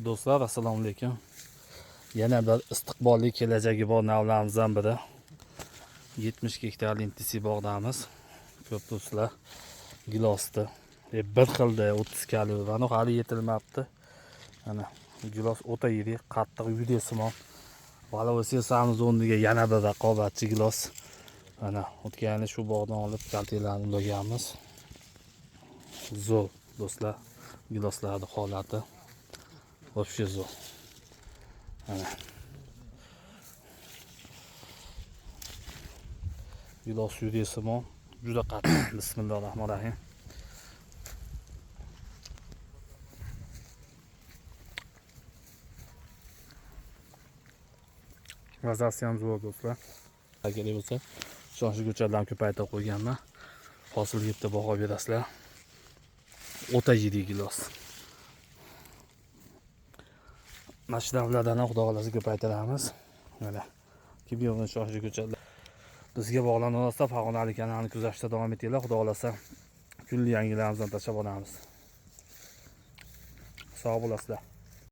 Do'stlar, assalomu alaykum. Yana bir istiqbolli kelajagi bor navlarimizdan biri. 70 gektarli intisi bog'damiz. Ko'p do'stlar gilosni bir xilda 30 kalibrani hali yetilmabdi. Mana gilos o'ta yirik, qattiq yudesimon. Valosiyasamiz o'rniga yana bir raqobatchi gilos. Mana o'tgani shu bog'dan olib kaltelarni ulaganmiz. Zo'r do'stlar, giloslarning holati вообще zo'r. Mana gilos yudesimon, juda qattiq. Bismillahirrohmanirrohim. Mazasi ham zo'r do'stlar. Agar bo'lsa, shoshib go'chalarni ko'paytirib qo'yganman. Hosil yetdi baho berasizlar. O'ta yirik gilos. Mashinavlardan xudo xolasi ko'paytiramiz. Mana kim yo'g'in shoshib go'chalar. Bizga bog'lanib olsa, Farg'onalik kanalini kuzatishda davom etinglar. Xudo xolasa kunli yangilarimizni tashlab olamiz. Sog' bo'lasizlar.